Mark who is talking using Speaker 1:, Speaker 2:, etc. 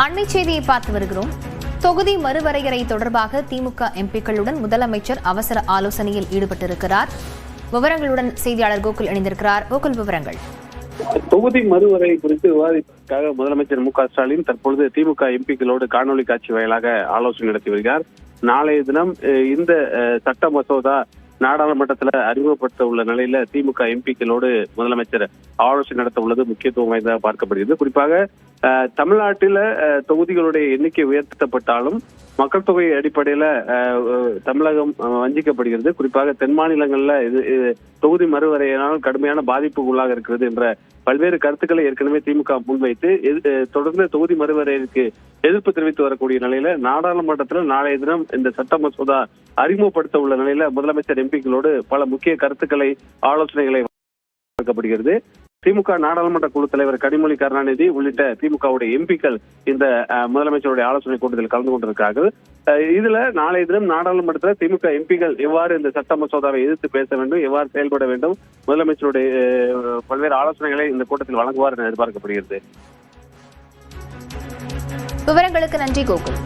Speaker 1: அண்மை செய்தியை பார்த்து வருகிறோம். தொகுதி மறுவரையறை தொடர்பாக திமுக எம்பிக்களுடன் முதலமைச்சர் அவசர ஆலோசனையில் ஈடுபட்டிருக்கிறார். விவரங்களுடன் செய்தியாளர் கோகுல் இணைந்திருக்கிறார். கோகுல், விவரங்கள்.
Speaker 2: தொகுதி மறுவரை குறித்து விவாதிப்பதற்காக முதலமைச்சர் மு.க.ஸ்டாலின் தற்பொழுது திமுக எம்பிக்களோடு காணொலி காட்சி வாயிலாக ஆலோசனை நடத்தி வருகிறார். நாளைய தினம் இந்த சட்ட மசோதா நாடாளுமன்றத்தில் அறிமுகப்படுத்த உள்ள நிலையில திமுக எம்பிக்களோடு முதலமைச்சர் ஆலோசனை நடத்த உள்ளது முக்கியத்துவம் வாய்ந்ததாக பார்க்கப்படுகிறது. குறிப்பாக தமிழ்நாட்டில தொகுதிகளுடைய எண்ணிக்கை உயர்த்தப்பட்டாலும் மக்கள் தொகை அடிப்படையில தமிழகம் வஞ்சிக்கப்படுகிறது. குறிப்பாக தென் மாநிலங்கள்ல தொகுதி மறுவரையினால் கடுமையான பாதிப்புக்குள்ளாக இருக்கிறது என்ற பல்வேறு கருத்துக்களை ஏற்கனவே திமுக முன்வைத்து தொடர்ந்து தொகுதி மறுவரையறைக்கு எதிர்ப்பு தெரிவித்து வரக்கூடிய நிலையில நாடாளுமன்றத்தில் நாளைய தினம் இந்த சட்ட மசோதா அறிமுகப்படுத்த உள்ள நிலையில முதலமைச்சர் எம்பிக்களோடு பல முக்கிய கருத்துக்களை ஆலோசனைகளை வழங்கப்படுகிறது. திமுக நாடாளுமன்ற குழு தலைவர் கனிமொழி கருணாநிதி உள்ளிட்ட திமுகவுடைய எம்பிக்கள் இந்த முதலமைச்சருடைய ஆலோசனை கூட்டத்தில் கலந்து கொண்டிருக்கிறார்கள். இதுல நாளைய தினம் நாடாளுமன்றத்தில் திமுக எம்பிக்கள் எவ்வாறு இந்த சட்ட மசோதாவை எதிர்த்து பேச வேண்டும், எவ்வாறு செயல்பட வேண்டும், முதலமைச்சருடைய பல்வேறு ஆலோசனைகளை இந்த கூட்டத்தில் வழங்குவார் என எதிர்பார்க்கப்படுகிறது.
Speaker 1: விவரங்களுக்கு நன்றி கோகுல்.